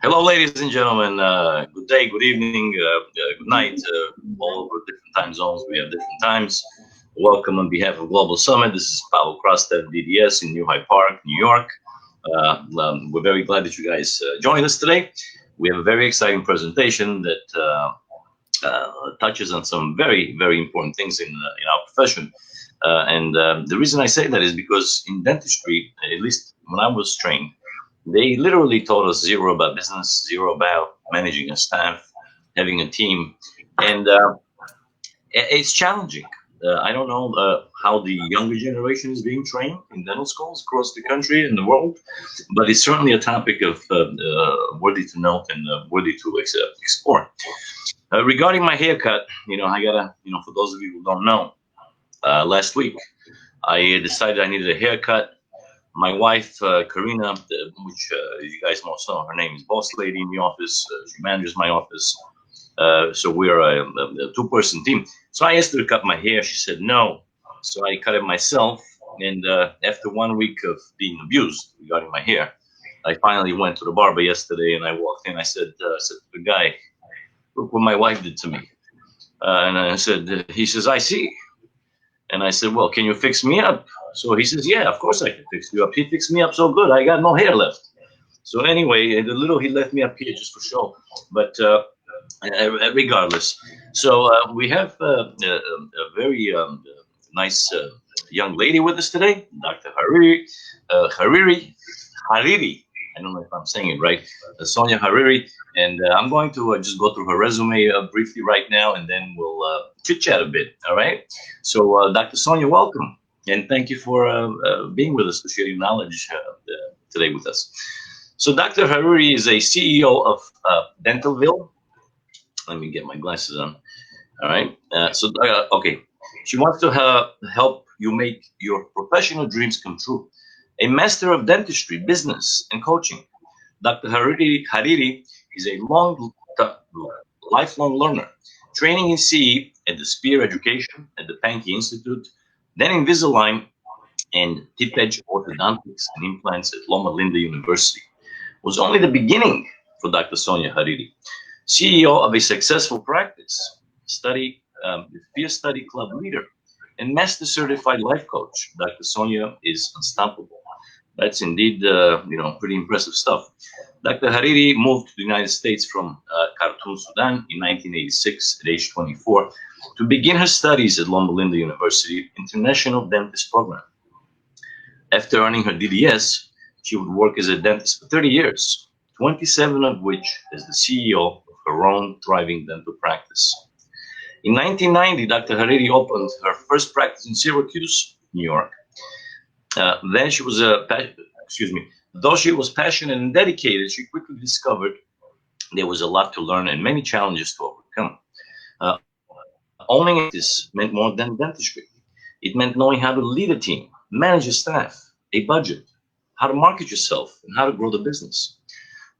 Hello, ladies and gentlemen. Good day, good evening, good night. All over different time zones, we have different times. Welcome on behalf of Global Summit. This is Pavel Krastev, DDS in New Hyde Park, New York. We're very glad that you guys joined us today. We have a very exciting presentation that touches on some very, very important things in our profession. And the reason I say that is because in dentistry, at least when I was trained, they literally taught us zero about business, zero about managing a staff, having a team, and it's challenging. I don't know how the younger generation is being trained in dental schools across the country and the world, but it's certainly a topic of worthy to note and worthy to explore. Regarding my haircut, I gotta, for those of you who don't know, last week I decided I needed a haircut. My wife, Karina, which you guys most know, her name is boss lady in the office. She manages my office. So we're a two-person team. So I asked her to cut my hair. She said no. So I cut it myself. And after 1 week of being abused regarding my hair, I finally went to the barber yesterday and I walked in. I said to the guy, look what my wife did to me. And I said, he says, I see. And I said, well, can you fix me up? So he says, yeah, of course I can fix you up. He fixed me up so good, I got no hair left. So anyway, the little he left me up here just for show. But regardless, so we have a very nice young lady with us today, Dr. Hariri. I don't know if I'm saying it right, Sonia Hariri. And I'm going to just go through her resume briefly right now, and then we'll chit chat a bit. All right. So, Dr. Sonia, welcome, and thank you for being with us to share your knowledge today with us. So, Dr. Hariri is a CEO of Dentalville. Let me get my glasses on. All right. Okay. She wants to help you make your professional dreams come true. A master of dentistry, business, and coaching. Dr. Hariri is a lifelong learner, training in CE at the Spear Education at the Pankey Institute, then Invisalign and Tip Edge Orthodontics and Implants at Loma Linda University. Was only the beginning for Dr. Sonia Hariri, CEO of a successful practice, peer study club leader, and master certified life coach. Dr. Sonia is unstoppable. That's indeed, pretty impressive stuff. Dr. Hariri moved to the United States from Khartoum, Sudan in 1986 at age 24 to begin her studies at Loma Linda University International Dentist Program. After earning her DDS, she would work as a dentist for 30 years, 27 of which as the CEO of her own thriving dental practice. In 1990, Dr. Hariri opened her first practice in Syracuse, New York. Then she was Though she was passionate and dedicated, she quickly discovered there was a lot to learn and many challenges to overcome. Owning a practice meant more than dentistry. It meant knowing how to lead a team, manage a staff, a budget, how to market yourself, and how to grow the business.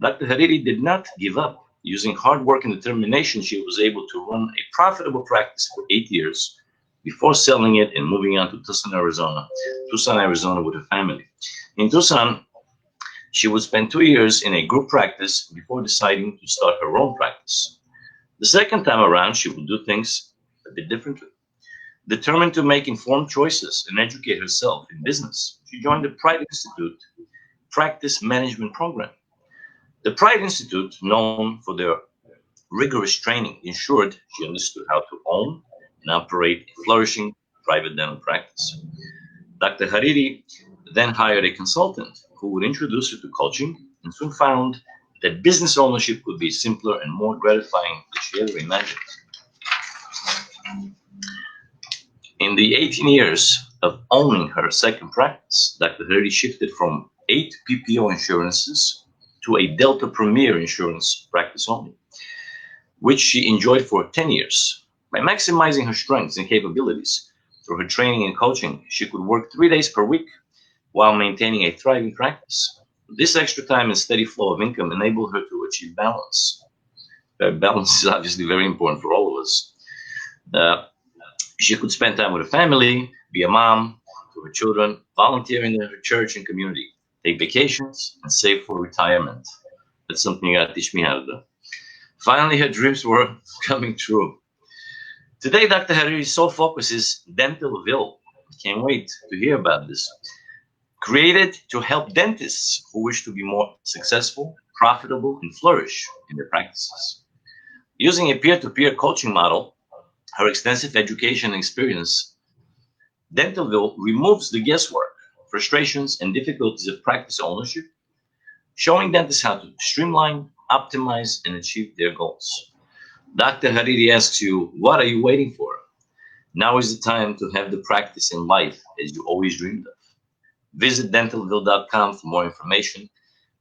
Dr. Hariri did not give up. Using hard work and determination, she was able to run a profitable practice for 8 years before selling it and moving on to Tucson, Arizona with her family. In Tucson, she would spend 2 years in a group practice before deciding to start her own practice. The second time around, she would do things a bit differently. Determined to make informed choices and educate herself in business, she joined the Pride Institute Practice Management Program. The Pride Institute, known for their rigorous training, ensured she understood how to own and operate a flourishing private dental practice. Dr. Hariri then hired a consultant who would introduce her to coaching and soon found that business ownership could be simpler and more gratifying than she ever imagined. In the 18 years of owning her second practice, Dr. Hariri shifted from 8 PPO insurances to a Delta Premier insurance practice only, which she enjoyed for 10 years. By maximizing her strengths and capabilities through her training and coaching, she could work 3 days per week while maintaining a thriving practice. This extra time and steady flow of income enabled her to achieve balance. Balance is obviously very important for all of us. She could spend time with her family, be a mom to her children, volunteer in her church and community, take vacations, and save for retirement. That's something you gotta teach me how to do. Finally, her dreams were coming true. Today, Dr. Hariri's sole focus is Dentalville. Can't wait to hear about this. Created to help dentists who wish to be more successful, profitable, and flourish in their practices. Using a peer-to-peer coaching model, her extensive education experience, Dentalville removes the guesswork, frustrations, and difficulties of practice ownership, showing dentists how to streamline, optimize, and achieve their goals. Dr. Hariri asks you, what are you waiting for? Now is the time to have the practice in life as you always dreamed of. Visit dentalville.com for more information.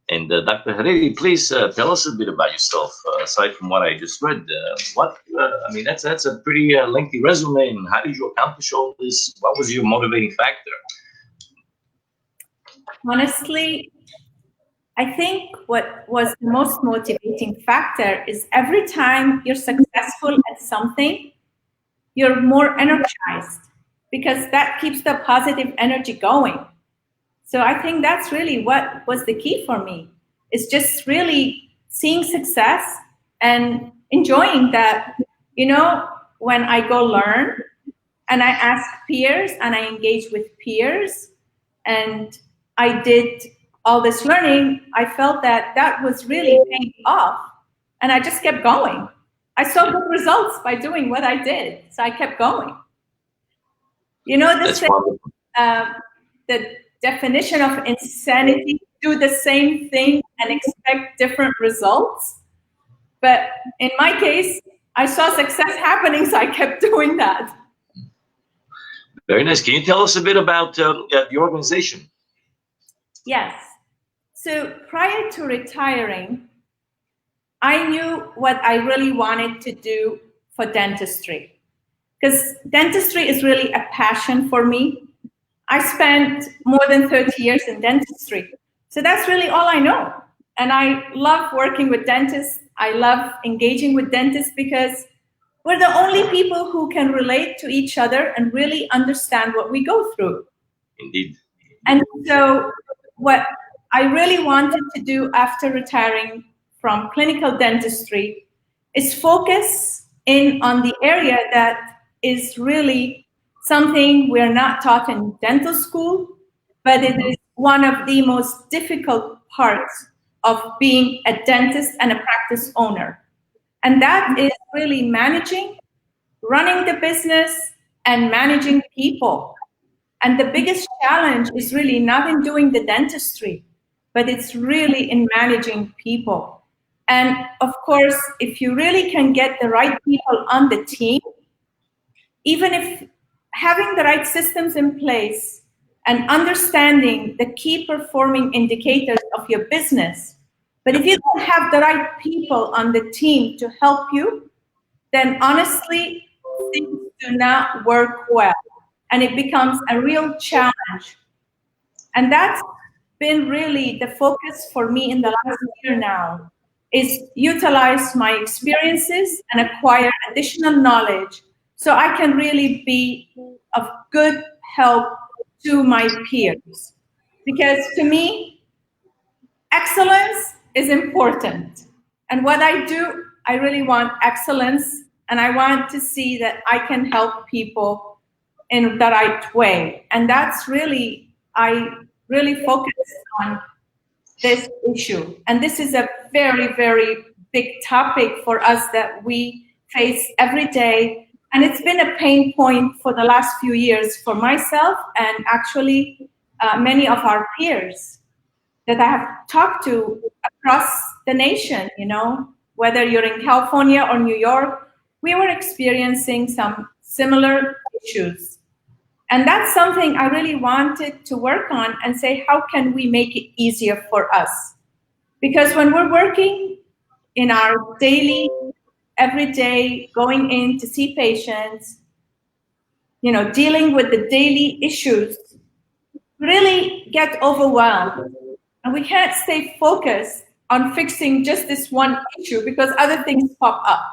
And Dr. Hariri, please tell us a bit about yourself. Aside from what I just read, I mean, that's a pretty lengthy resume. And how did you accomplish all this? What was your motivating factor? Honestly, I think what was the most motivating factor is every time you're successful at something, you're more energized because that keeps the positive energy going. So I think that's really what was the key for me. It's just really seeing success and enjoying that, when I go learn and I ask peers and I engage with peers and I did all this learning, I felt that that was really paying off. And I just kept going. I saw good results by doing what I did. So I kept going. The definition of insanity, do the same thing and expect different results. But in my case, I saw success happening, so I kept doing that. Very nice. Can you tell us a bit about the organization? Yes. So prior to retiring, I knew what I really wanted to do for dentistry, because dentistry is really a passion for me. I spent more than 30 years in dentistry. So that's really all I know. And I love working with dentists. I love engaging with dentists because we're the only people who can relate to each other and really understand what we go through. Indeed. And so what I really wanted to do after retiring from clinical dentistry is focus in on the area that is really something we're not taught in dental school, but it is one of the most difficult parts of being a dentist and a practice owner. And that is really managing, running the business, and managing people. And the biggest challenge is really not in doing the dentistry, but it's really in managing people. And of course, if you really can get the right people on the team, even if having the right systems in place and understanding the key performing indicators of your business, but if you don't have the right people on the team to help you, then honestly, things do not work well. And it becomes a real challenge. And that's been really the focus for me in the last year now, is utilize my experiences and acquire additional knowledge so I can really be of good help to my peers. Because to me, excellence is important. And what I do, I really want excellence, and I want to see that I can help people in the right way. And that's really, I really focus on this issue. And this is a very, very big topic for us that we face every day. And it's been a pain point for the last few years for myself and actually many of our peers that I have talked to across the nation, whether you're in California or New York, we were experiencing some similar issues. And that's something I really wanted to work on and say, how can we make it easier for us? Because when we're working in our daily, every day, going in to see patients, dealing with the daily issues, really get overwhelmed. And we can't stay focused on fixing just this one issue because other things pop up.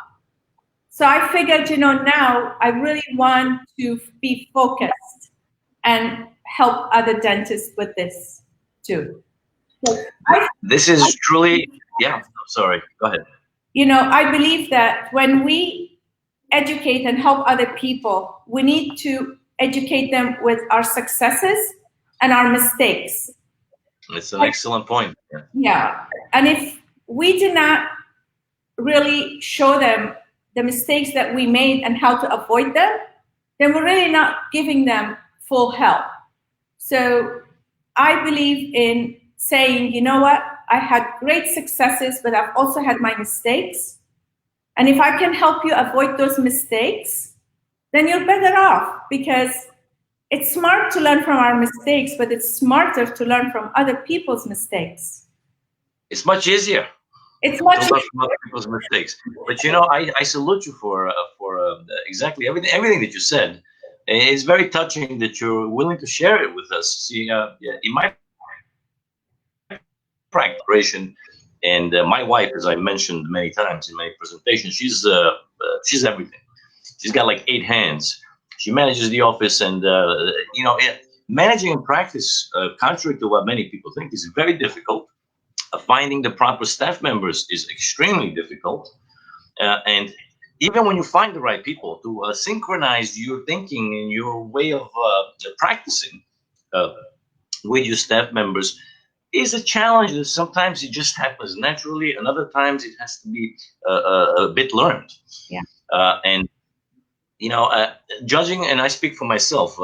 So I figured, now I really want to be focused and help other dentists with this too. So I, This is truly, yeah, I'm sorry. Go ahead. I believe that when we educate and help other people, we need to educate them with our successes and our mistakes. It's an excellent point. Yeah. Yeah. And if we do not really show them the mistakes that we made and how to avoid them, then we're really not giving them full help. So I believe in saying, you know what, I had great successes, but I've also had my mistakes. And if I can help you avoid those mistakes, then you're better off, because it's smart to learn from our mistakes, but it's smarter to learn from other people's mistakes. It's much easier It's to much learn from other people's mistakes. But I salute you for exactly everything that you said. It's very touching that you're willing to share it with us. See, yeah, in my practice, and my wife, as I mentioned many times in my presentation, she's everything. She's got like 8 hands. She manages the office, and managing in practice, contrary to what many people think, is very difficult. Finding the proper staff members is extremely difficult, and even when you find the right people to synchronize your thinking and your way of practicing uh, with your staff members is a challenge that sometimes it just happens naturally, and other times it has to be a bit learned. yeah. And you know, judging, and I speak for myself,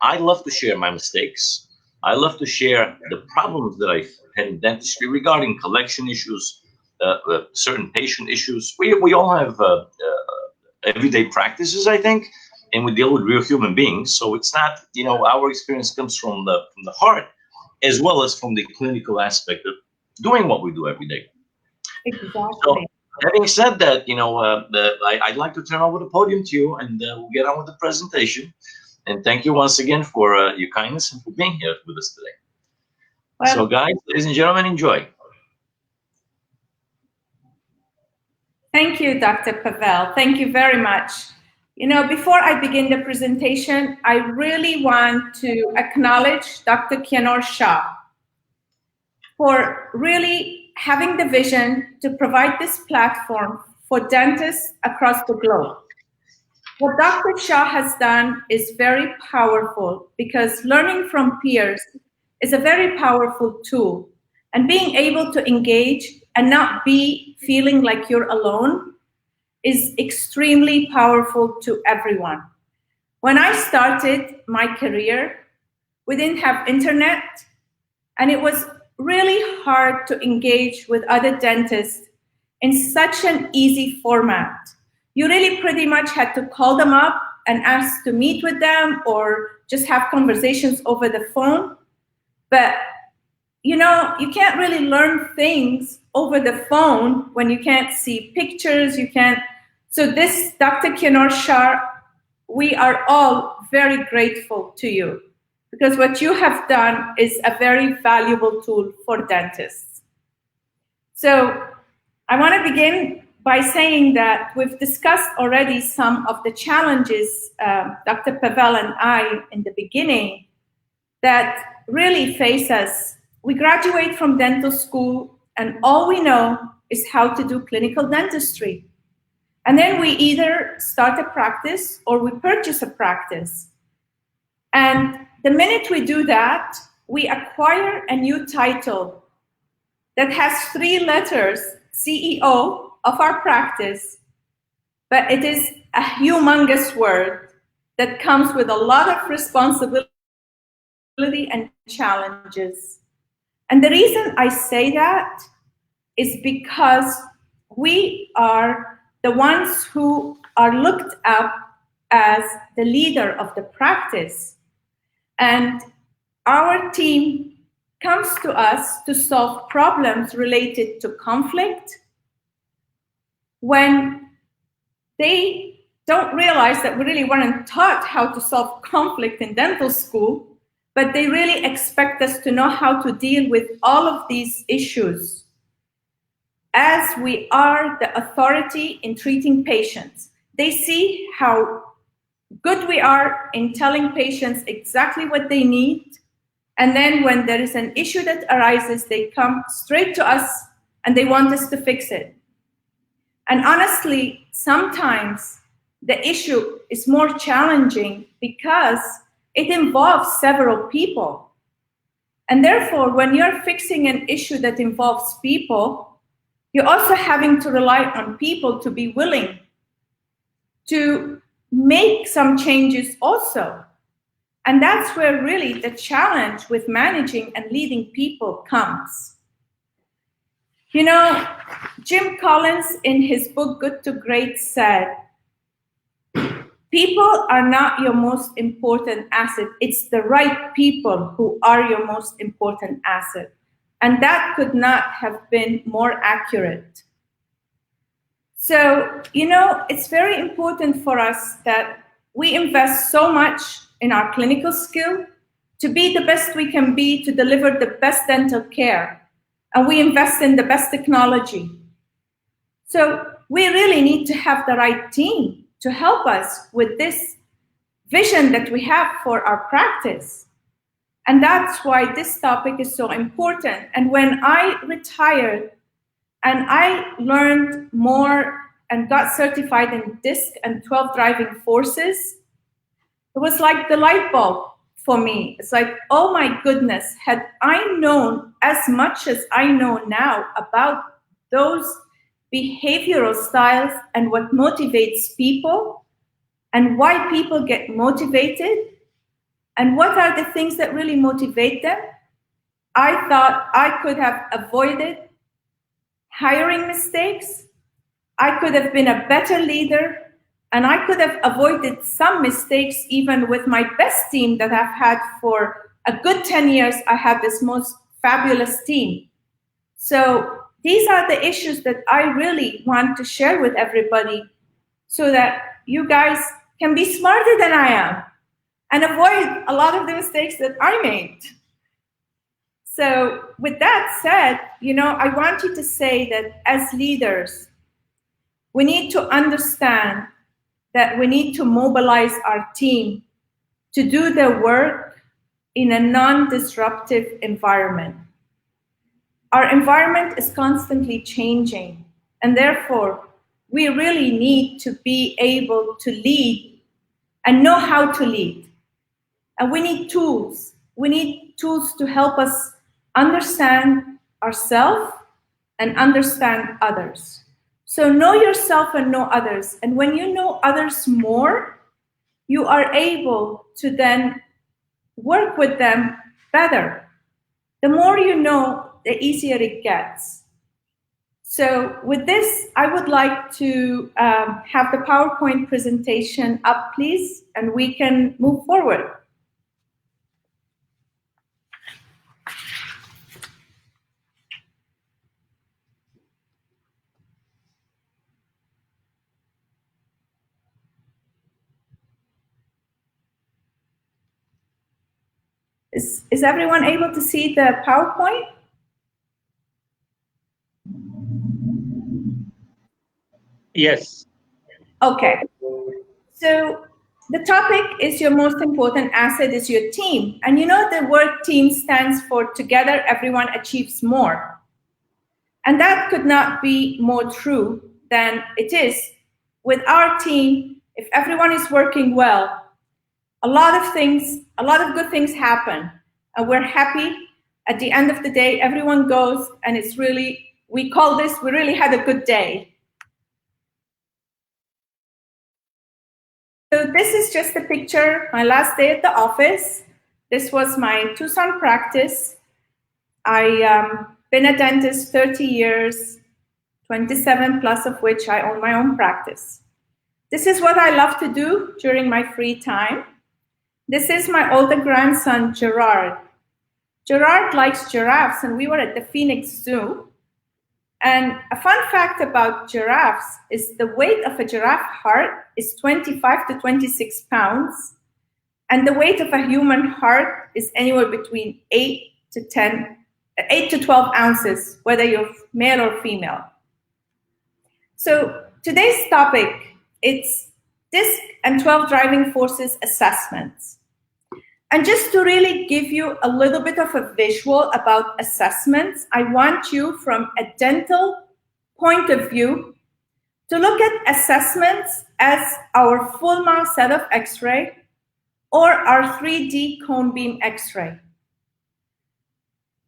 I love to share my mistakes. I love to share the problems that I've had in dentistry regarding collection issues, certain patient issues. We all have everyday practices, I think, and we deal with real human beings. So it's not, our experience comes from the heart, as well as from the clinical aspect of doing what we do every day. So, Exactly. having said that, I'd like to turn over the podium to you, and we'll get on with the presentation. And thank you once again for your kindness and for being here with us today. So, Well, guys, ladies and gentlemen, enjoy. thank you, Dr. Pavel. Thank you very much. Before I begin the presentation, I really want to acknowledge Dr. Kianor Shah for really having the vision to provide this platform for dentists across the globe. What Dr. Shah has done is very powerful, because learning from peers is a very powerful tool. And being able to engage and not be feeling like you're alone is extremely powerful to everyone. When I started my career, we didn't have internet, and it was really hard to engage with other dentists in such an easy format. You really pretty much had to call them up and ask to meet with them, or just have conversations over the phone. But you can't really learn things over the phone when you can't see pictures, you can't. So this, Dr. Kianor Shah, we are all very grateful to you, because what you have done is a very valuable tool for dentists. So I want to begin by saying that we've discussed already some of the challenges, Dr. Pavel and I, in the beginning, that really face us. We graduate from dental school, and all we know is how to do clinical dentistry. And then we either start a practice or we purchase a practice. And the minute we do that, we acquire a new title that has 3 letters, CEO of our practice, but it is a humongous word that comes with a lot of responsibility and challenges. And the reason I say that is because we are the ones who are looked up as the leader of the practice. And our team comes to us to solve problems related to conflict when they don't realize that we really weren't taught how to solve conflict in dental school, but they really expect us to know how to deal with all of these issues, as we are the authority in treating patients. They see how good we are in telling patients exactly what they need And then when there is an issue that arises, they come straight to us and they want us to fix it. And honestly, sometimes the issue is more challenging because it involves several people. And therefore, when you're fixing an issue that involves people, you're also having to rely on people to be willing to make some changes also. And that's where really the challenge with managing and leading people comes. You know, Jim Collins in his book Good to Great said, people are not your most important asset. It's the right people who are your most important asset. And that could not have been more accurate. So, you know, it's very important for us that we invest so much in our clinical skill to be the best we can be, to deliver the best dental care. And we invest in the best technology. So we really need to have the right team to help us with this vision that we have for our practice. And that's why this topic is so important. And when I retired and I learned more and got certified in DISC and 12 driving forces, it was like the light bulb for me. It's like, oh my goodness, had I known as much as I know now about those behavioral styles and what motivates people and why people get motivated and what are the things that really motivate them, I thought I could have avoided hiring mistakes. I could have been a better leader, and I could have avoided some mistakes even with my best team that I've had for a good 10 years. I have this most fabulous team. So these are the issues that I really want to share with everybody so that you guys can be smarter than I am and avoid a lot of the mistakes that I made. So with that said, you know, I want you to say that as leaders, we need to understand that we need to mobilize our team to do their work in a non-disruptive environment. Our environment is constantly changing, and therefore, we really need to be able to lead and know how to lead. And we need tools. We need tools to help us understand ourselves and understand others. So know yourself and know others. And when you know others more, you are able to then work with them better. The more you know, the easier it gets. So with this, I would like to have the PowerPoint presentation up, please, and we can move forward. Is everyone able to see the PowerPoint? Yes. Okay. So the topic is your most important asset is your team. And you know the word team stands for together everyone achieves more. And that could not be more true than it is. With our team, if everyone is working well, a lot of good things happen. And we're happy. At the end of the day, everyone goes and it's really, we call this, we really had a good day. So this is just a picture, my last day at the office. This was my Tucson practice. I been a dentist 30 years, 27 plus of which I own my own practice. This is what I love to do during my free time. This is my older grandson, Gerard. Gerard likes giraffes, and we were at the Phoenix Zoo. And a fun fact about giraffes is the weight of a giraffe heart is 25 to 26 pounds. And the weight of a human heart is anywhere between 8 to 12 ounces, whether you're male or female. So today's topic, it's DISC and 12 driving forces assessments. And just to really give you a little bit of a visual about assessments, I want you from a dental point of view to look at assessments as our full mouth set of x-ray or our 3D cone beam x-ray.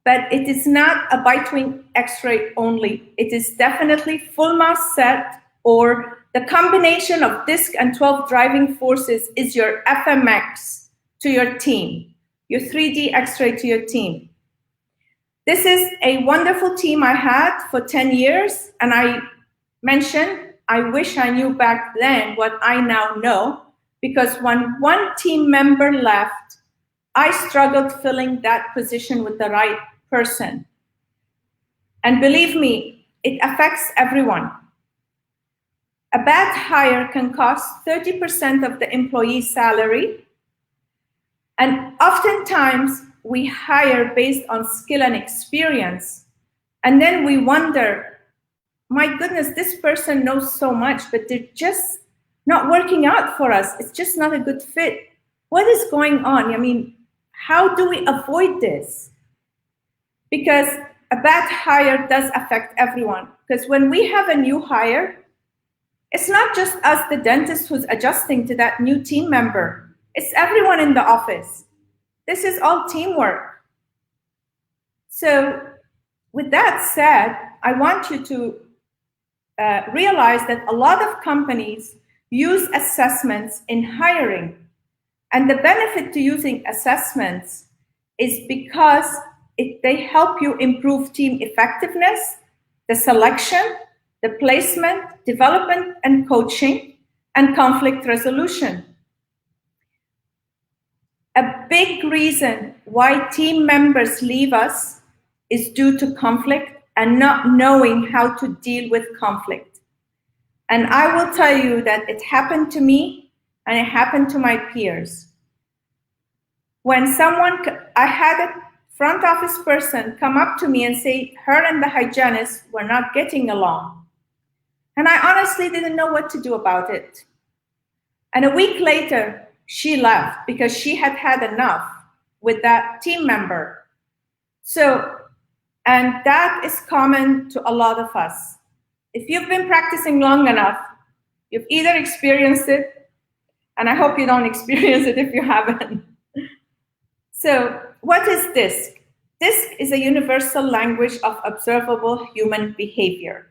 But it is not a bite wing x-ray only. It is definitely full mouth set, or the combination of disc and 12 driving forces is your FMX to your team, your 3D x-ray to your team. This is a wonderful team I had for 10 years, and I mentioned I wish I knew back then what I now know, because when one team member left, I struggled filling that position with the right person. And believe me, it affects everyone. A bad hire can cost 30% of the employee's salary. And oftentimes we hire based on skill and experience. And then we wonder, my goodness, this person knows so much, but they're just not working out for us. It's just not a good fit. What is going on? I mean, how do we avoid this? Because a bad hire does affect everyone. Because when we have a new hire, it's not just us, the dentist, who's adjusting to that new team member. It's everyone in the office. This is all teamwork. So with that said, I want you to realize that a lot of companies use assessments in hiring. And the benefit to using assessments is because they help you improve team effectiveness, the selection, the placement, development and coaching, and conflict resolution. A big reason why team members leave us is due to conflict and not knowing how to deal with conflict. And I will tell you that it happened to me and it happened to my peers. When I had a front office person come up to me and say her and the hygienist were not getting along. And I honestly didn't know what to do about it. And a week later, she left because she had had enough with that team member. So, and that is common to a lot of us. If you've been practicing long enough, you've either experienced it, and I hope you don't experience it if you haven't. So what is DISC? DISC is a universal language of observable human behavior.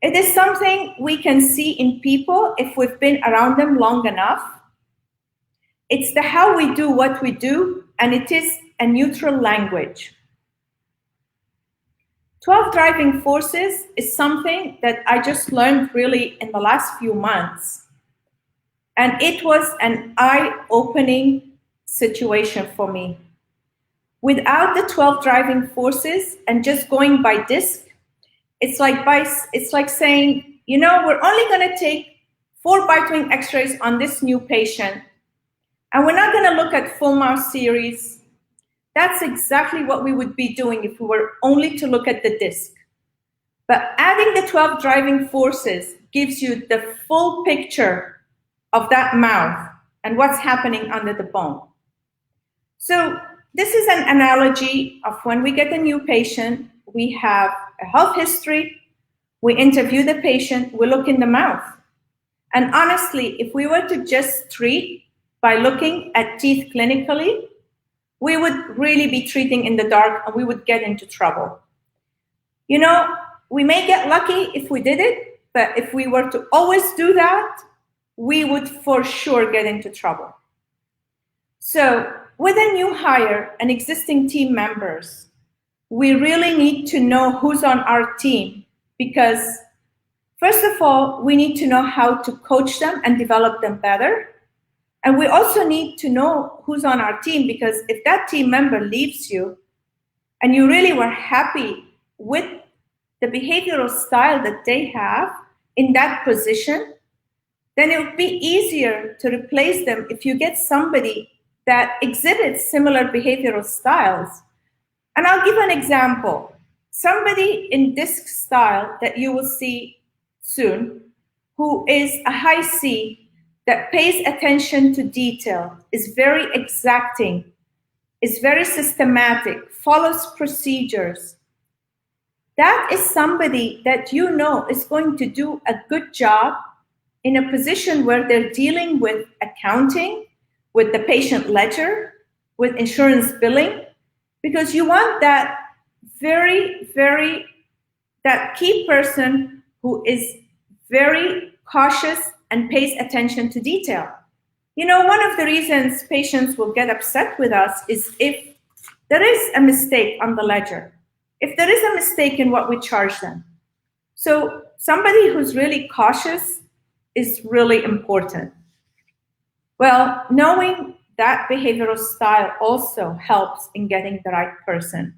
It is something we can see in people if we've been around them long enough. It's the how we do what we do, and it is a neutral language. 12 driving forces is something that I just learned really in the last few months. And it was an eye-opening situation for me. Without the 12 driving forces and just going by DISC, it's like saying, you know, we're only going to take 4 bite wing x-rays on this new patient, and we're not going to look at full mouth series. That's exactly what we would be doing if we were only to look at the DISC. But adding the 12 driving forces gives you the full picture of that mouth and what's happening under the bone. So this is an analogy of when we get a new patient, we have a health history, we interview the patient, we look in the mouth. And honestly, if we were to just treat by looking at teeth clinically, we would really be treating in the dark and we would get into trouble. You know, we may get lucky if we did it, but if we were to always do that, we would for sure get into trouble. So with a new hire and existing team members, we really need to know who's on our team, because first of all, we need to know how to coach them and develop them better. And we also need to know who's on our team, because if that team member leaves you and you really were happy with the behavioral style that they have in that position, then it would be easier to replace them if you get somebody that exhibits similar behavioral styles. And I'll give an example. Somebody in DISC style that you will see soon, who is a high C, that pays attention to detail, is very exacting, is very systematic, follows procedures, that is somebody that you know is going to do a good job in a position where they're dealing with accounting, with the patient ledger, with insurance billing, because you want that that key person who is very cautious and pays attention to detail. You know, one of the reasons patients will get upset with us is if there is a mistake on the ledger, if there is a mistake in what we charge them. So somebody who's really cautious is really important. Well, knowing that behavioral style also helps in getting the right person.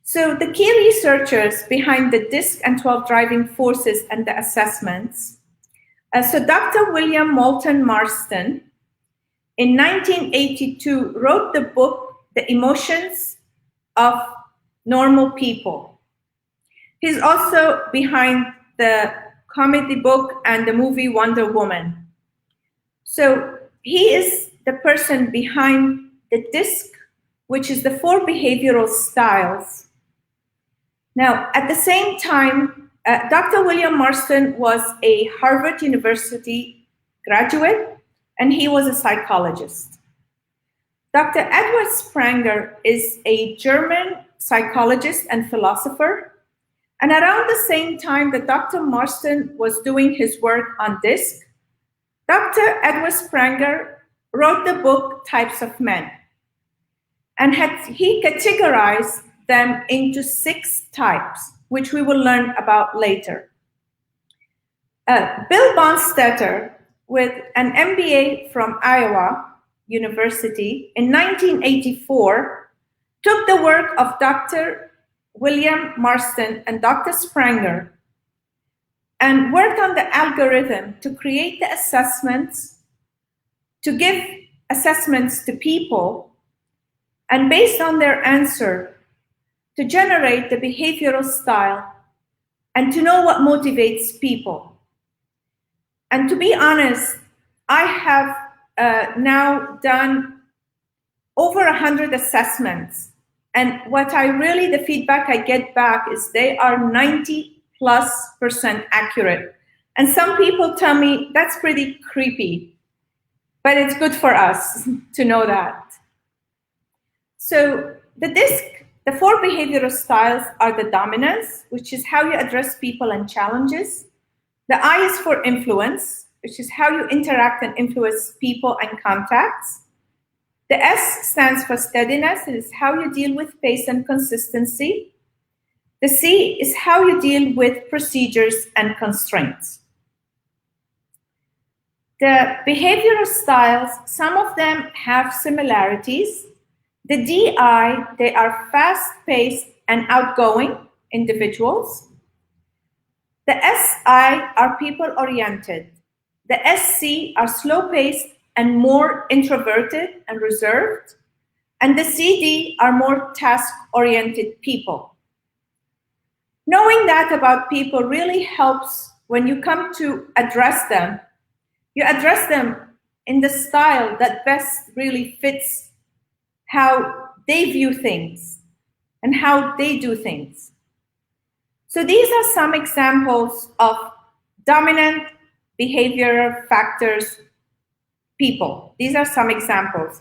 So the key researchers behind the DISC and 12 driving forces and the assessments. So Dr. William Moulton Marston in 1982 wrote the book, The Emotions of Normal People. He's also behind the comedy book and the movie Wonder Woman. So he is the person behind the DISC, which is the 4 behavioral styles. Now, at the same time, Dr. William Marston was a Harvard University graduate, and he was a psychologist. Dr. Edward Spranger is a German psychologist and philosopher. And around the same time that Dr. Marston was doing his work on DISC, Dr. Edward Spranger wrote the book Types of Men. And he categorized them into 6 types, which we will learn about later. Bill Bonstetter, with an MBA from Iowa University in 1984, took the work of Dr. William Marston and Dr. Spranger and worked on the algorithm to create the assessments, to give assessments to people, and based on their answer, to generate the behavioral style and to know what motivates people. And to be honest, I have now done over 100 assessments. And the feedback I get back is they are 90+% accurate. And some people tell me that's pretty creepy, but it's good for us to know that. So the DISC, the 4 behavioral styles are the dominance, which is how you address people and challenges. The I is for influence, which is how you interact and influence people and contacts. The S stands for steadiness. It is how you deal with pace and consistency. The C is how you deal with procedures and constraints. The behavioral styles, some of them have similarities. The DI, they are fast-paced and outgoing individuals. The SI are people-oriented. The SC are slow-paced and more introverted and reserved. And the CD are more task-oriented people. Knowing that about people really helps when you come to address them. You address them in the style that best really fits how they view things and how they do things. So these are some examples of dominant behavior factors people. These are some examples.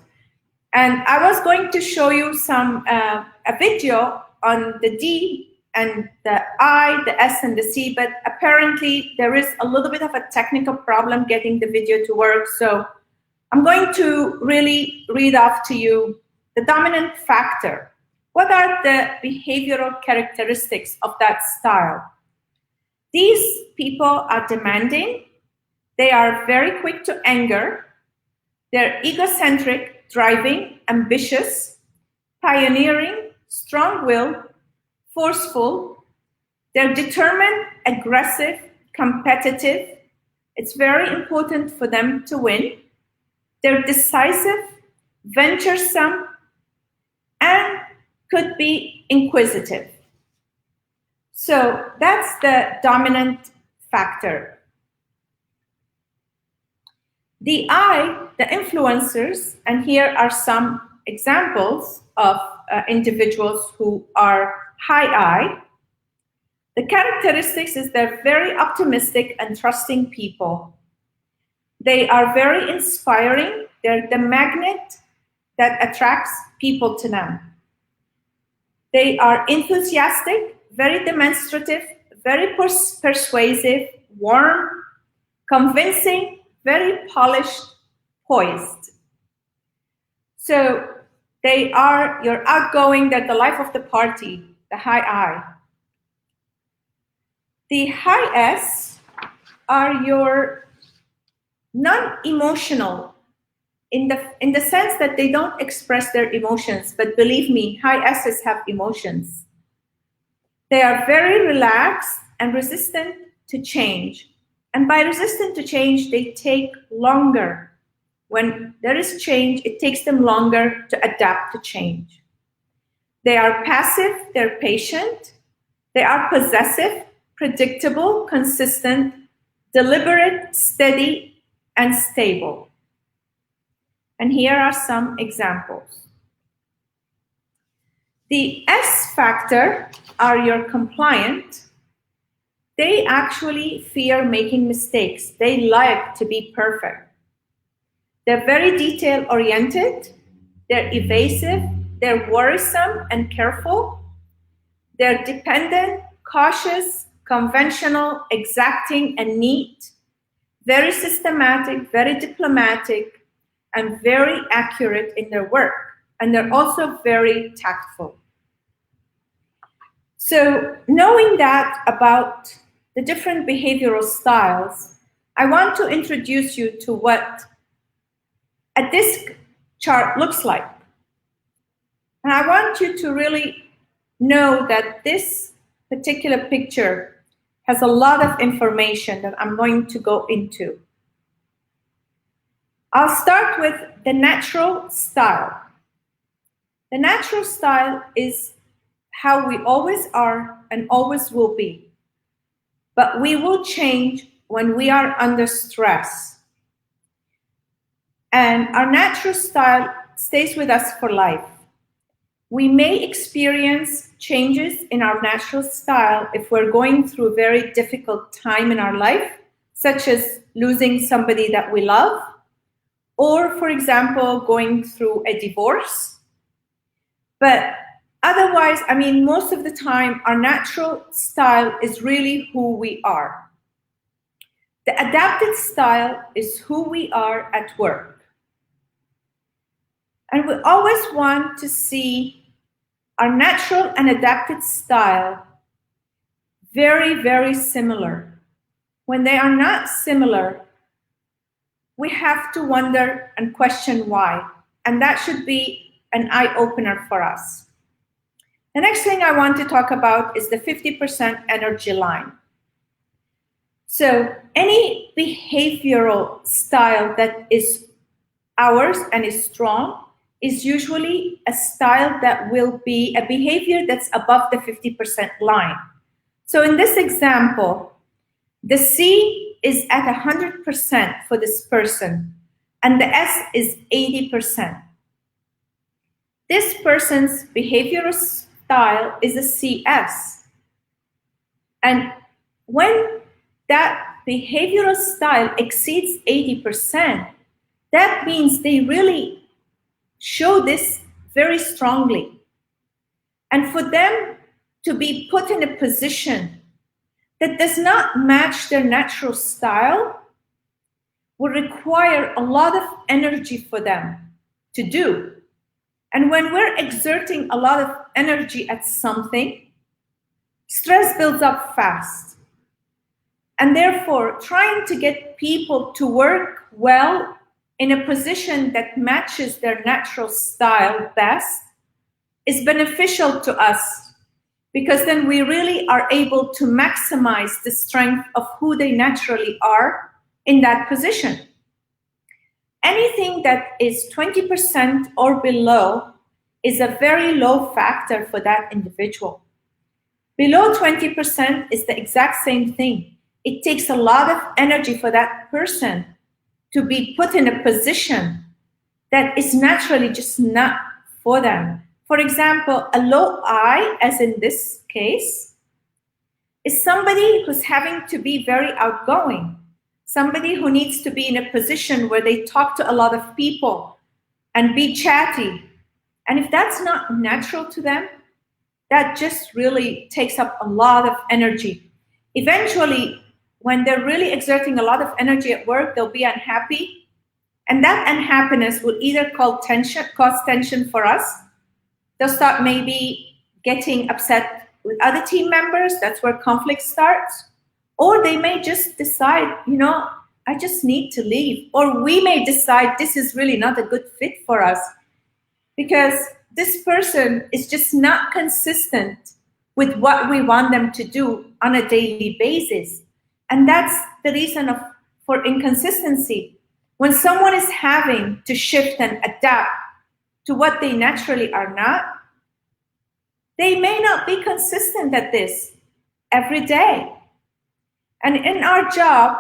And I was going to show you a video on the D and the I, the S, and the C, but apparently there is a little bit of a technical problem getting the video to work. So I'm going to really read off to you the dominant factor. What are the behavioral characteristics of that style? These people are demanding. They are very quick to anger. They're egocentric, driving, ambitious, pioneering, strong-willed, forceful. They're determined, aggressive, competitive. It's very important for them to win. They're decisive, venturesome, and could be inquisitive. So that's the dominant factor. The I, the influencers, and here are some examples of individuals who are high I. The characteristics is they're very optimistic and trusting people. They are very inspiring. They're the magnet that attracts people to them. They are enthusiastic, very demonstrative, very persuasive, warm, convincing, very polished, poised. So they are your outgoing, they're the life of the party, the high I. The high S are your non-emotional in the sense that they don't express their emotions, but believe me, high S's have emotions. They are very relaxed and resistant to change. And by resistant to change, they take longer. When there is change, it takes them longer to adapt to change. They are passive, they're patient, they are possessive, predictable, consistent, deliberate, steady, and stable. And here are some examples. The S factor are your compliant. They actually fear making mistakes. They like to be perfect. They're very detail oriented. They're evasive. They're worrisome and careful. They're dependent, cautious, conventional, exacting, and neat. Very systematic, very diplomatic, and very accurate in their work. And they're also very tactful. So knowing that about the different behavioral styles, I want to introduce you to what a disc chart looks like. And I want you to really know that this particular picture has a lot of information that I'm going to go into. I'll start with the natural style. The natural style is how we always are and always will be. But we will change when we are under stress. And our natural style stays with us for life. We may experience changes in our natural style if we're going through a very difficult time in our life, such as losing somebody that we love, or, for example, going through a divorce. But otherwise, I mean, most of the time, our natural style is really who we are. The adapted style is who we are at work. And we always want to see our natural and adapted style very, very similar. When they are not similar, we have to wonder and question why. And that should be an eye-opener for us. The next thing I want to talk about is the 50% energy line. So any behavioral style that is ours and is strong is usually a style that will be a behavior that's above the 50% line. So in this example, the C is at 100% for this person, and the S is 80%. This person's behavioral style is a CS. And when that behavioral style exceeds 80%, that means they really show this very strongly. And for them to be put in a position that does not match their natural style will require a lot of energy for them to do. And when we're exerting a lot of energy at something, stress builds up fast. And therefore, trying to get people to work well in a position that matches their natural style best is beneficial to us, because then we really are able to maximize the strength of who they naturally are in that position. Anything that is 20% or below is a very low factor for that individual. Below 20% is the exact same thing. It takes a lot of energy for that person to be put in a position that is naturally just not for them. For example, a low I, as in this case, is somebody who's having to be very outgoing, somebody who needs to be in a position where they talk to a lot of people and be chatty. And if that's not natural to them, that just really takes up a lot of energy. Eventually, when they're really exerting a lot of energy at work, they'll be unhappy. And that unhappiness will either cause tension for us. They'll start maybe getting upset with other team members. That's where conflict starts. Or they may just decide, I just need to leave. Or we may decide this is really not a good fit for us because this person is just not consistent with what we want them to do on a daily basis. And that's the reason for inconsistency. When someone is having to shift and adapt to what they naturally are not, they may not be consistent at this every day. And in our job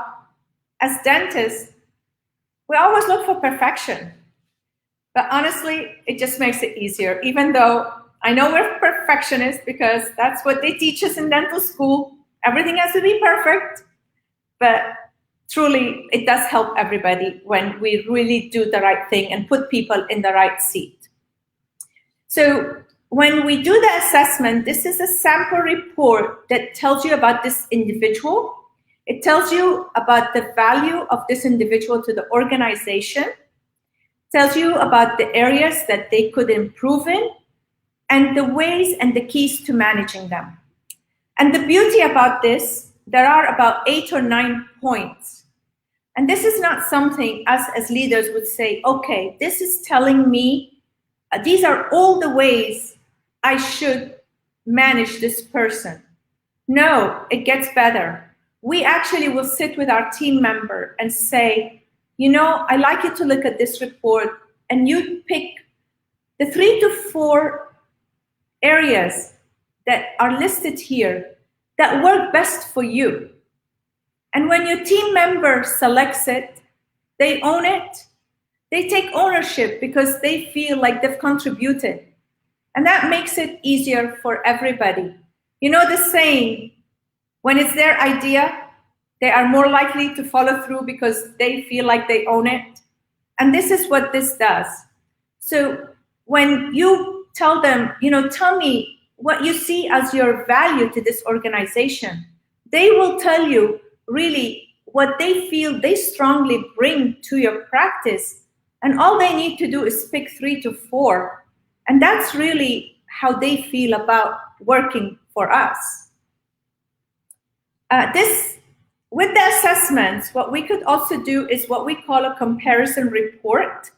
as dentists, we always look for perfection. But honestly, it just makes it easier, even though I know we're perfectionists because that's what they teach us in dental school. Everything has to be perfect. But truly, it does help everybody when we really do the right thing and put people in the right seat. So when we do the assessment, this is a sample report that tells you about this individual. It tells you about the value of this individual to the organization, tells you about the areas that they could improve in, and the ways and the keys to managing them. And the beauty about this, there are about 8 or 9 points. And this is not something us as leaders would say, okay, this is telling me, these are all the ways I should manage this person. No, it gets better. We actually will sit with our team member and say, I'd like you to look at this report and you pick the 3 to 4 areas that are listed here that work best for you. And when your team member selects it, they own it, they take ownership because they feel like they've contributed. And that makes it easier for everybody. The saying, when it's their idea, they are more likely to follow through because they feel like they own it. And this is what this does. So when you tell them, tell me what you see as your value to this organization, they will tell you really what they feel they strongly bring to your practice. And all they need to do is pick 3 to 4. And that's really how they feel about working for us. With the assessments, what we could also do is what we call a comparison report.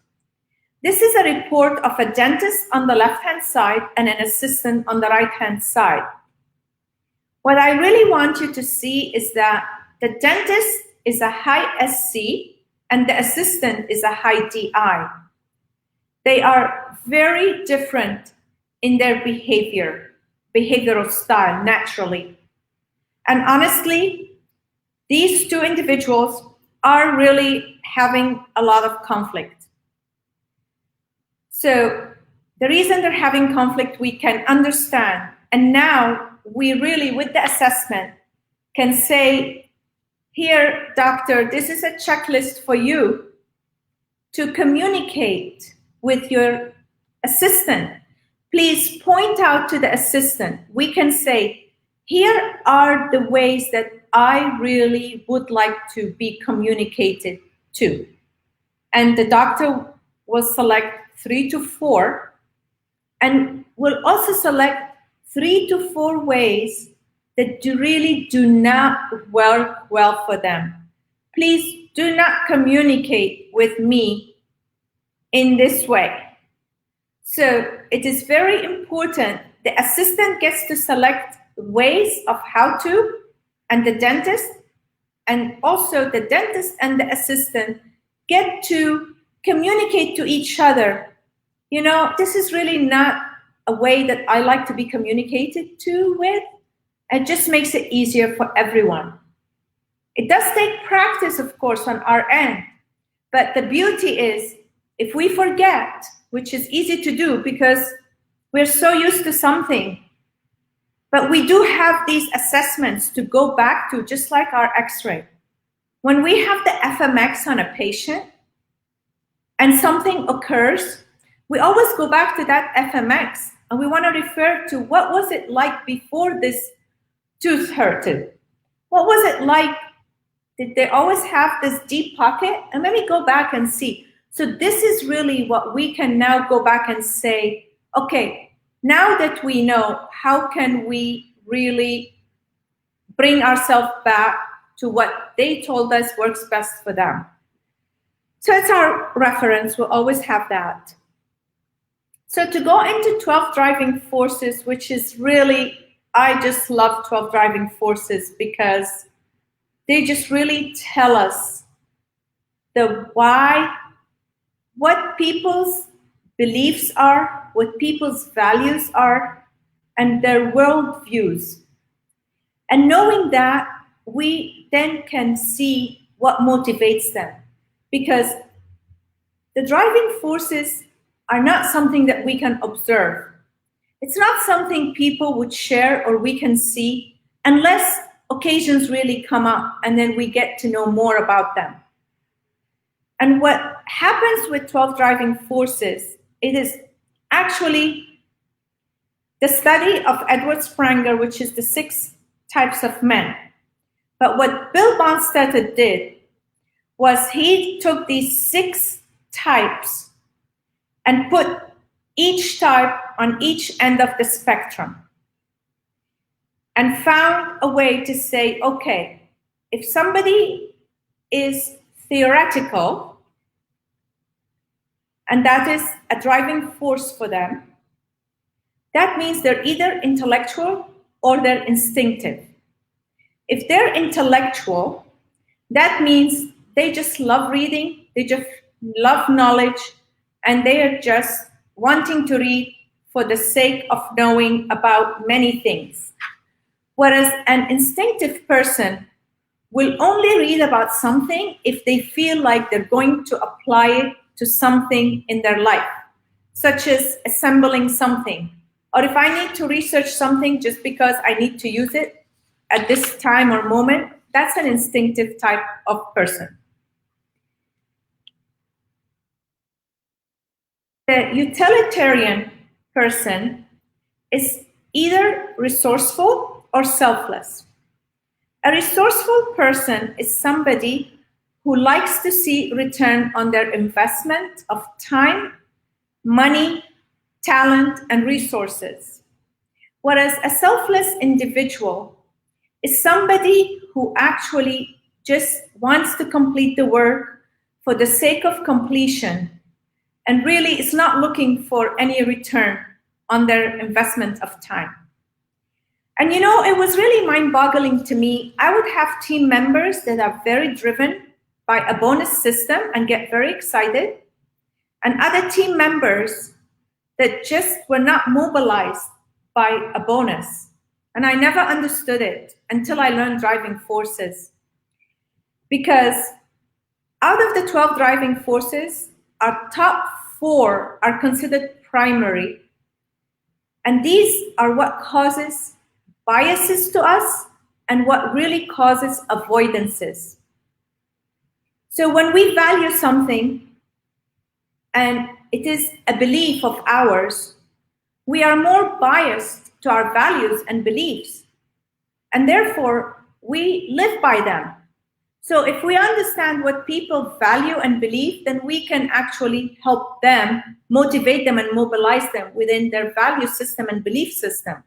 This is a report of a dentist on the left-hand side and an assistant on the right-hand side. What I really want you to see is that the dentist is a high SC and the assistant is a high DI. They are very different in their behavioral style, naturally. And honestly, these 2 individuals are really having a lot of conflict. So the reason they're having conflict, we can understand. And now we really, with the assessment, can say, here, doctor, this is a checklist for you to communicate with your assistant. Please point out to the assistant. We can say, here are the ways that I really would like to be communicated to. And the doctor will select 3 to 4 and will also select 3 to 4 ways that really do not work well for them. Please do not communicate with me in this way. So it is very important. The assistant gets to select ways of how to, and the dentist, and also the dentist and the assistant get to communicate to each other. This is really not a way that I like to be communicated to with. It just makes it easier for everyone. It does take practice, of course, on our end, But the beauty is, if we forget, which is easy to do because we're so used to something, but we do have these assessments to go back to, just like our x-ray. When we have the FMX on a patient and something occurs, we always go back to that FMX and we want to refer to what was it like before this tooth hurted? What was it like? Did they always have this deep pocket? And let me go back and see. So this is really what we can now go back and say, okay, now that we know, how can we really bring ourselves back to what they told us works best for them? So it's our reference, we'll always have that. So to go into 12 driving forces, which is really, I just love 12 driving forces because they just really tell us the why, what people's beliefs are, what people's values are, and their worldviews. And knowing that, we then can see what motivates them. Because the driving forces are not something that we can observe. It's not something people would share or we can see unless occasions really come up and then we get to know more about them. And what happens with 12 driving forces, it is actually the study of Edward Spranger, which is the 6 types of men. But what Bill Bonstetter did was he took these 6 types and put each type on each end of the spectrum and found a way to say, okay, if somebody is theoretical, and that is a driving force for them, that means they're either intellectual or they're instinctive. If they're intellectual, that means they just love reading, they just love knowledge, and they are just wanting to read for the sake of knowing about many things. Whereas an instinctive person will only read about something if they feel like they're going to apply it to something in their life, such as assembling something. Or if I need to research something just because I need to use it at this time or moment, that's an instinctive type of person. The utilitarian person is either resourceful or selfless. A resourceful person is somebody who likes to see return on their investment of time, money, talent, and resources. Whereas a selfless individual is somebody who actually just wants to complete the work for the sake of completion and really is not looking for any return on their investment of time. And you know, it was really mind-boggling to me. I would have team members that are very driven by a bonus system and get very excited, and other team members that just were not mobilized by a bonus. And I never understood it until I learned driving forces. Because out of the 12 driving forces, our top 4 are considered primary. And these are what causes biases to us and what really causes avoidances. So when we value something and it is a belief of ours, we are more biased to our values and beliefs. And therefore, we live by them. So if we understand what people value and believe, then we can actually help them, motivate them and mobilize them within their value system and belief system.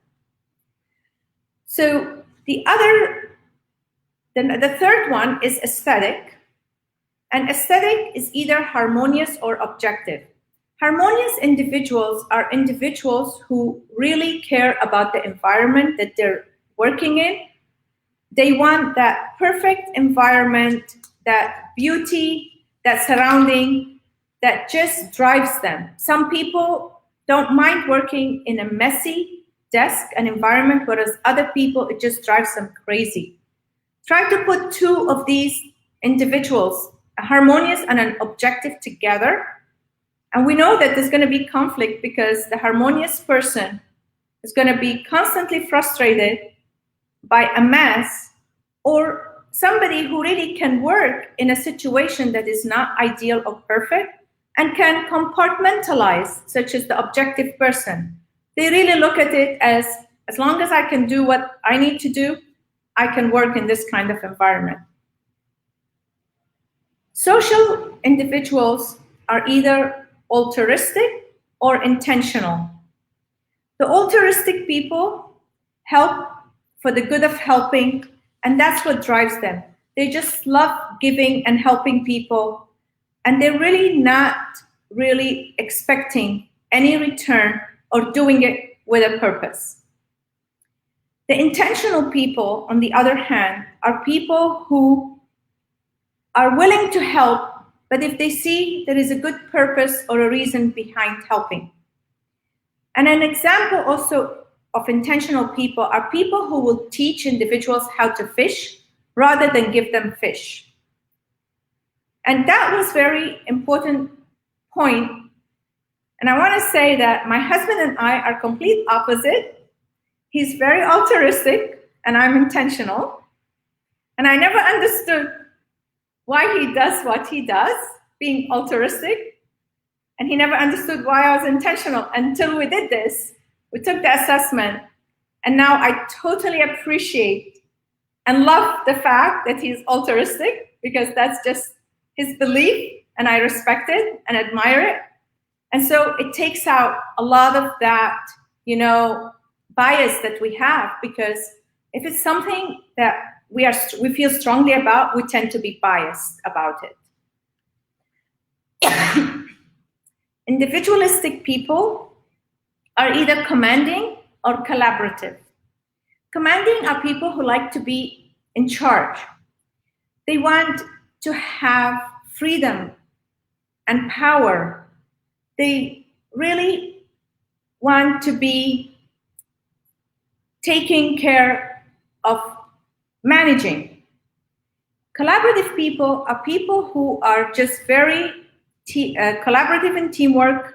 So the third one is aesthetic. And aesthetic is either harmonious or objective. Harmonious individuals are individuals who really care about the environment that they're working in. They want that perfect environment, that beauty, that surrounding, that just drives them. Some people don't mind working in a messy desk and environment, whereas other people, it just drives them crazy. Try to put 2 of these individuals harmonious and an objective together. And we know that there's going to be conflict because the harmonious person is going to be constantly frustrated by a mess, or somebody who really can work in a situation that is not ideal or perfect and can compartmentalize, such as the objective person. They really look at it as long as I can do what I need to do, I can work in this kind of environment. Social individuals are either altruistic or intentional. The altruistic people help for the good of helping, and that's what drives them. They just love giving and helping people, and they're really not really expecting any return or doing it with a purpose. The intentional people, on the other hand, are people who are willing to help, but if they see there is a good purpose or a reason behind helping. And an example also of intentional people are people who will teach individuals how to fish rather than give them fish. And that was very important point. And I want to say that my husband and I are complete opposite. He's very altruistic and I'm intentional. And I never understood why he does what he does, being altruistic. And he never understood why I was intentional until we did this. We took the assessment. And now I totally appreciate and love the fact that he's altruistic, because that's just his belief and I respect it and admire it. And so it takes out a lot of that, bias that we have, because if it's something that we feel strongly about, we tend to be biased about it. Individualistic people are either commanding or collaborative. Commanding are people who like to be in charge. They want to have freedom and power. They really want to be taking care of managing. Collaborative people are people who are just very collaborative in teamwork.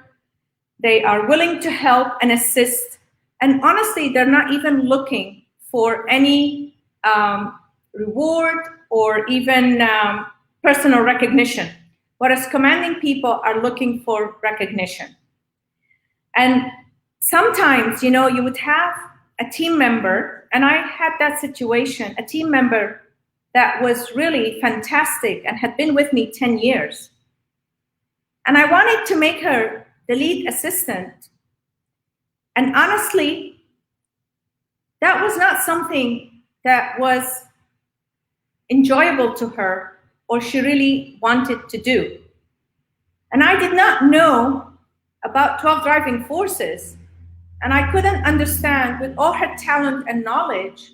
They are willing to help and assist. And honestly, they're not even looking for any reward or even personal recognition. Whereas commanding people are looking for recognition. And sometimes, you would have a team member, and I had that situation, a team member that was really fantastic and had been with me 10 years. And I wanted to make her the lead assistant. And honestly, that was not something that was enjoyable to her or she really wanted to do. And I did not know about 12 driving forces. And I couldn't understand, with all her talent and knowledge,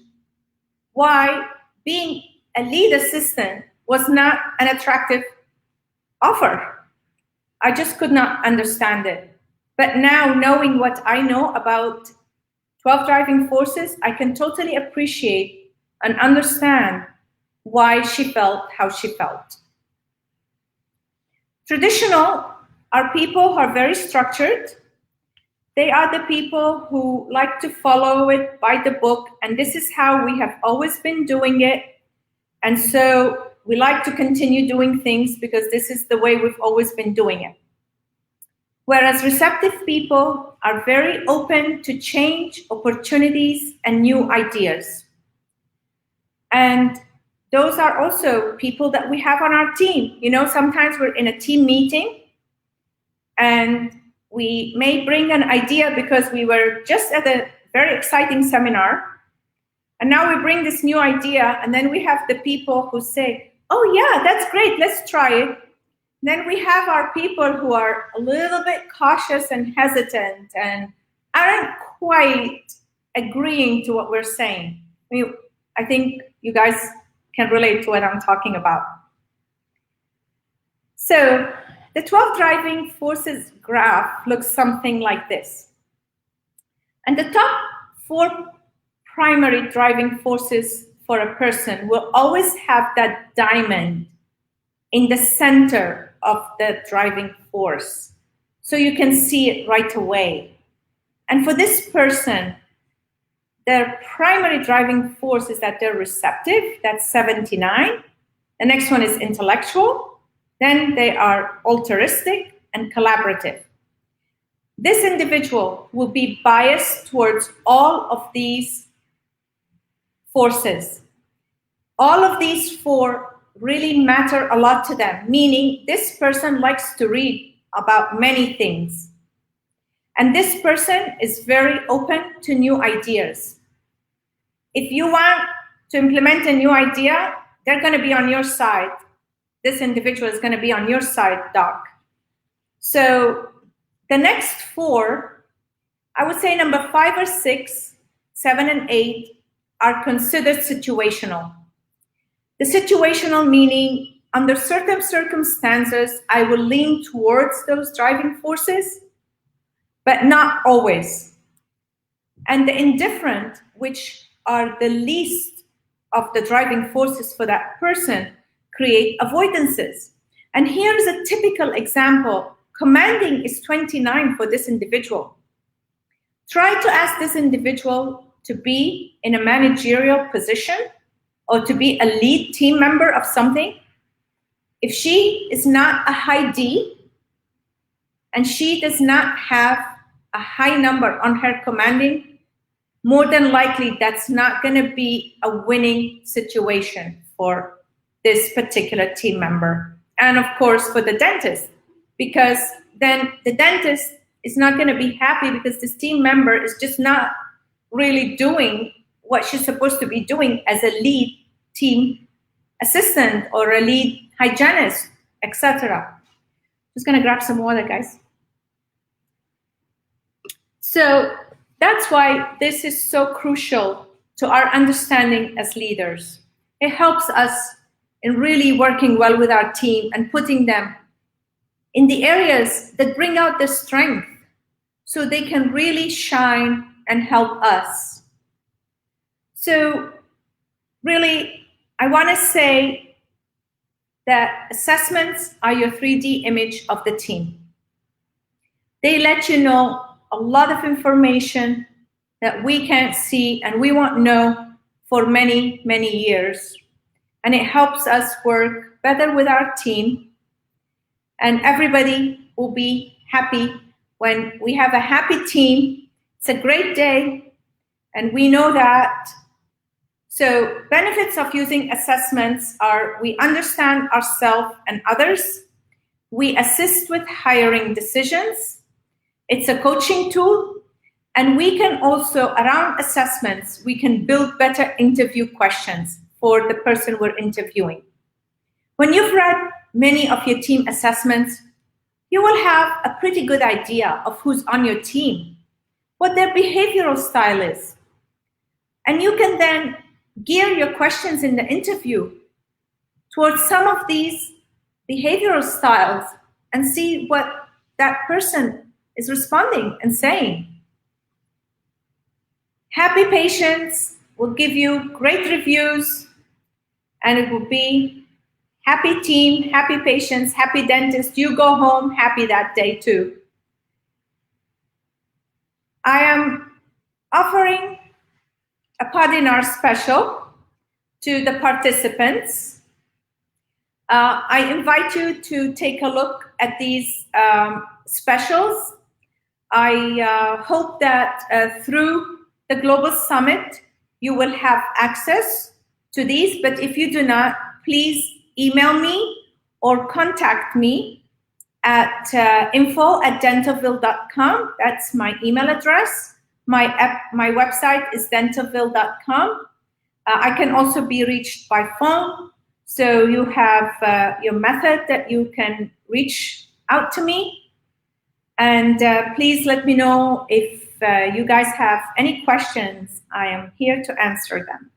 why being a lead assistant was not an attractive offer. I just could not understand it. But now, knowing what I know about 12 driving forces, I can totally appreciate and understand why she felt how she felt. Traditional are people who are very structured. They are the people who like to follow it by the book, and this is how we have always been doing it. And so we like to continue doing things because this is the way we've always been doing it. Whereas receptive people are very open to change, opportunities, and new ideas. And those are also people that we have on our team. Sometimes we're in a team meeting and we may bring an idea because we were just at a very exciting seminar. And now we bring this new idea, and then we have the people who say, oh yeah, that's great, let's try it. Then we have our people who are a little bit cautious and hesitant and aren't quite agreeing to what we're saying. I think you guys can relate to what I'm talking about. So the 12 driving forces graph looks something like this. And the top 4 primary driving forces for a person will always have that diamond in the center of the driving force. So you can see it right away. And for this person, their primary driving force is that they're receptive, that's 79. The next one is intellectual. Then they are altruistic and collaborative. This individual will be biased towards all of these forces. All of these four really matter a lot to them, meaning this person likes to read about many things. And this person is very open to new ideas. If you want to implement a new idea, they're going to be on your side. This individual is going to be on your side, Doc. So the next four, I would say number 5 or 6, 7 and 8 are considered situational. The situational meaning, under certain circumstances, I will lean towards those driving forces, but not always. And the indifferent, which are the least of the driving forces for that person, create avoidances. And here's a typical example. Commanding is 29 for this individual. Try to ask this individual to be in a managerial position or to be a lead team member of something. If she is not a high D and she does not have a high number on her commanding, more than likely that's not going to be a winning situation for this particular team member. And of course for the dentist, because then the dentist is not going to be happy because this team member is just not really doing what she's supposed to be doing as a lead team assistant or a lead hygienist, etc. Just going to grab some water, guys. So that's why this is so crucial to our understanding as leaders. It helps us in really working well with our team and putting them in the areas that bring out their strength so they can really shine and help us. So really, I want to say that assessments are your 3D image of the team. They let you know a lot of information that we can't see and we won't know for many, many years. And it helps us work better with our team. And everybody will be happy when we have a happy team. It's a great day, and we know that. So benefits of using assessments are we understand ourselves and others. We assist with hiring decisions. It's a coaching tool. And we can also, around assessments, we can build better interview questions for the person we're interviewing. When you've read many of your team assessments, you will have a pretty good idea of who's on your team, what their behavioral style is. And you can then gear your questions in the interview towards some of these behavioral styles and see what that person is responding and saying. Happy patients will give you great reviews, and it will be happy team, happy patients, happy dentist. You go home happy that day too. I am offering a Padinar special to the participants. I invite you to take a look at these specials. I hope that through the Global Summit, you will have access to these, but if you do not, please email me or contact me at info@dentalville.com. That's my email address. My website is dentalville.com. I can also be reached by phone. So you have your method that you can reach out to me. And please let me know if you guys have any questions. I am here to answer them.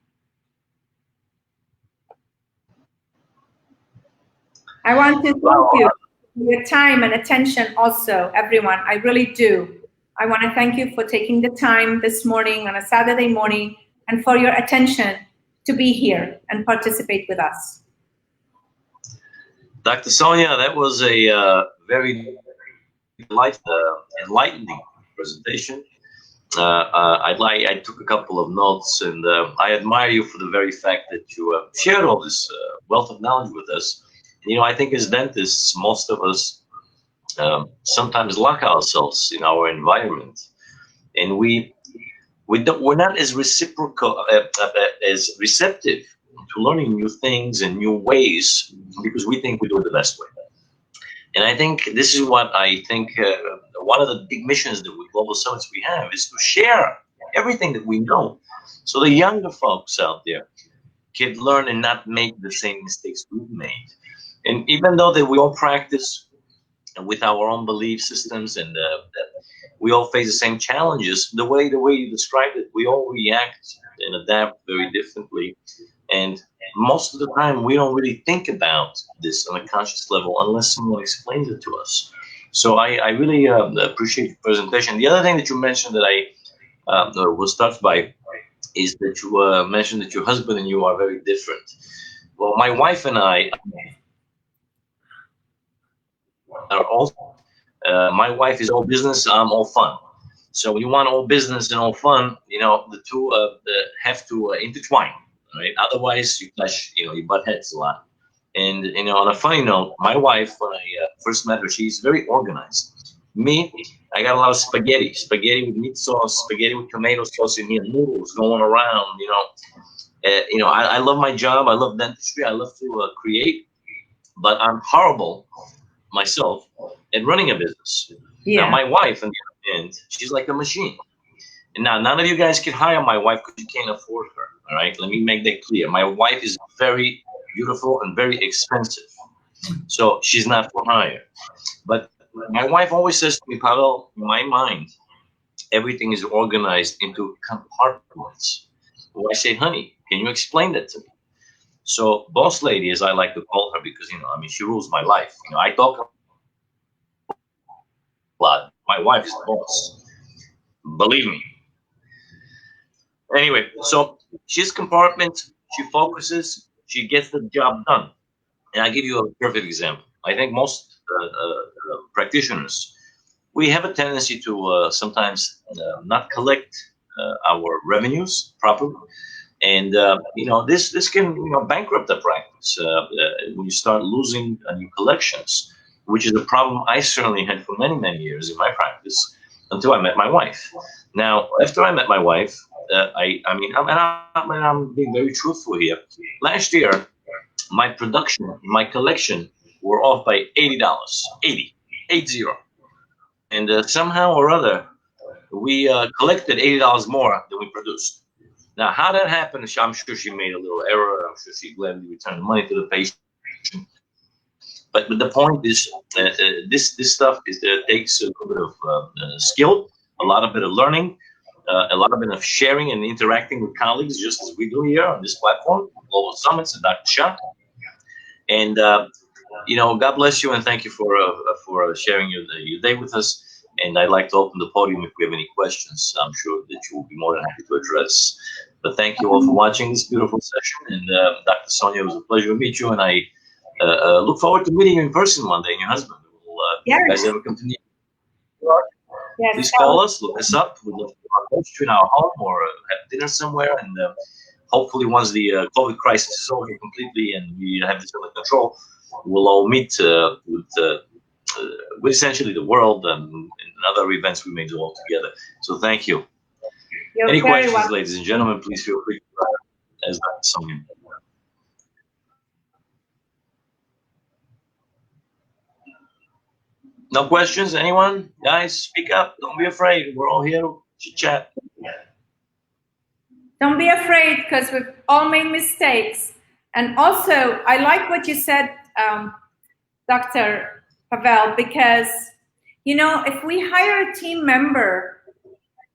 I want to thank you for your time and attention also, everyone. I really do. I want to thank you for taking the time this morning on a Saturday morning and for your attention to be here and participate with us. Dr. Sonia, that was a very delightful and enlightening presentation. I took a couple of notes, and I admire you for the very fact that you shared all this wealth of knowledge with us. And, I think as dentists, most of us sometimes lock ourselves in our environment, and we're not as reciprocal as receptive to learning new things and new ways because we think we do it the best way. And I think this is what I think one of the big missions that with Global Summits we have is to share everything that we know, so the younger folks out there can learn and not make the same mistakes we've made. And even though that we all practice with our own belief systems, and we all face the same challenges, the way you described it, we all react and adapt very differently. And most of the time, we don't really think about this on a conscious level unless someone explains it to us. So I really appreciate your presentation. The other thing that you mentioned that I was touched by is that you mentioned that your husband and you are very different. Well, my wife and I are all. My wife is all business. I'm all fun. So when you want all business and all fun, the two have to intertwine, right? Otherwise, you clash. You butt heads a lot. And on a funny note, my wife, when I first met her, she's very organized. Me, I got a lot of spaghetti with meat sauce, spaghetti with tomato sauce, and noodles going around. I love my job. I love dentistry. I love to create, but I'm horrible myself at running a business. Now, Yeah. my wife, on the other hand, she's like a machine. And now, none of you guys can hire my wife because you can't afford her. All right, let me make that clear. My wife is very beautiful and very expensive, so she's not for hire. But my wife always says to me, Pavel, in my mind, everything is organized into compartments. Well, I say, honey, can you explain that to me? So, boss lady, as I like to call her, because I mean, she rules my life. I talk a lot. My wife is the boss. Believe me. Anyway, so she's compartment. She focuses. She gets the job done. And I give you a perfect example. I think most practitioners, we have a tendency to sometimes not collect our revenues properly, and this can bankrupt the practice when you start losing your collections, which is a problem I certainly had for many years in my practice until I met my wife. Now, after I met my wife, I mean, I'm being very truthful here. Last year, my production, my collection were off by $80, 80. And somehow or other, we collected $80 more than we produced. Now, how that happened, I'm sure she made a little error. I'm sure she gladly returned the money to the patient. But the point is, this stuff takes a little bit of skill, a lot of bit of learning, a lot of bit of sharing and interacting with colleagues, just as we do here on this platform, Global Summits and Dr. Shah. And God bless you and thank you for sharing your day with us. And I'd like to open the podium if we have any questions. I'm sure that you will be more than happy to address. But thank you all for watching this beautiful session. And Dr. Sonia, it was a pleasure to meet you. And I look forward to meeting you in person one day and your husband. Will Yes. you guys ever come to New York? Yes. Please call us, look us up. We'd love to host you in our home or have dinner somewhere. And hopefully, once the COVID crisis is over completely and we have this under control, we'll all meet with essentially the world and other events we may do all together. So thank you. You're Any very questions, welcome. ladies and gentlemen, please feel free to ask Sonia. No questions? Anyone? Guys, speak up. Don't be afraid. We're all here to chit chat. Don't be afraid because we've all made mistakes. And also, I like what you said, Dr. Pavel, because, if we hire a team member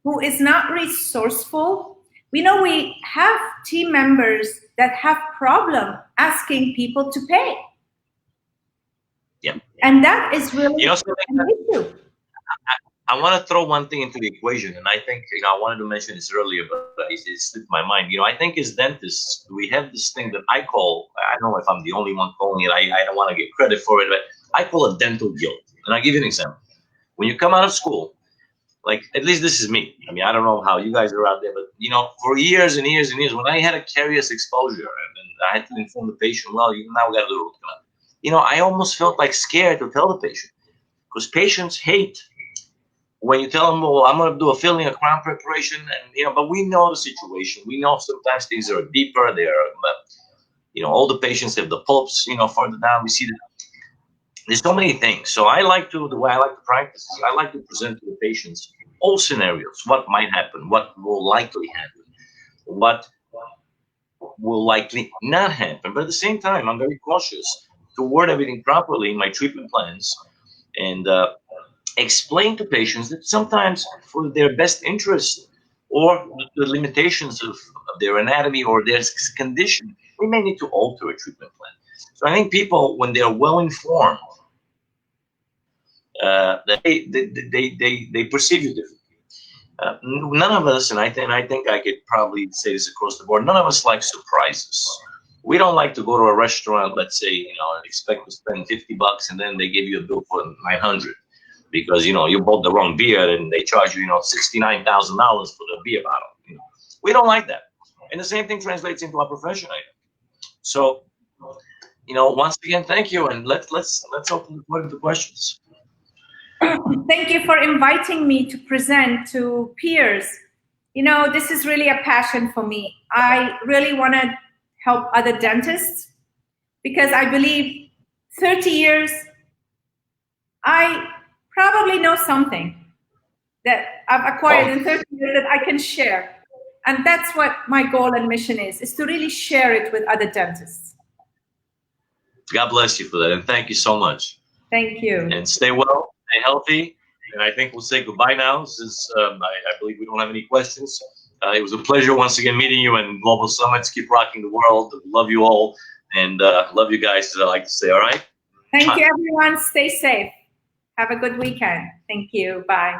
who is not resourceful, we know we have team members that have problem asking people to pay. Yeah. And that is really Something an issue. I want to throw one thing into the equation, and I think I wanted to mention this earlier, but it slipped my mind. I think as dentists we have this thing that I call. I don't know if I'm the only one calling it. I don't want to get credit for it, but I call it dental guilt. And I'll give you an example. When you come out of school, like at least this is me. I mean, I don't know how you guys are out there, but for years and years and years, when I had a caries exposure and I had to inform the patient, well, you now got to do root canal. I almost felt like scared to tell the patient because patients hate when you tell them, well, I'm going to do a filling, a crown preparation, and but we know the situation. We know sometimes things are deeper. They are, all the patients have the pulps, further down. We see that there's so many things. So the way I like to practice is I like to present to the patients all scenarios, what might happen, what will likely happen, what will likely not happen. But at the same time, I'm very cautious to word everything properly in my treatment plans and explain to patients that sometimes for their best interest or the limitations of their anatomy or their condition, we may need to alter a treatment plan. So I think people, when they're well informed, they perceive you differently. None of us, and I think I could probably say this across the board, none of us like surprises. We don't like to go to a restaurant, let's say, and expect to spend $50 and then they give you a bill for 900 because you bought the wrong beer and they charge you $69,000 for the beer bottle. We don't like that, and the same thing translates into our profession. So, once again, thank you, and let's open the floor to questions. Thank you for inviting me to present to peers. This is really a passion for me. I really want to help other dentists because I believe 30 years, I probably know something that I've acquired in 30 years that I can share. And that's what my goal and mission is to really share it with other dentists. God bless you for that, and thank you so much. Thank you. And stay well, stay healthy, and I think we'll say goodbye now since I believe we don't have any questions. It was a pleasure once again meeting you, and Global Summits keep rocking the world. Love you all, and love you guys, as I like to say, all right? Thank you, everyone. Stay safe. Have a good weekend. Thank you. Bye.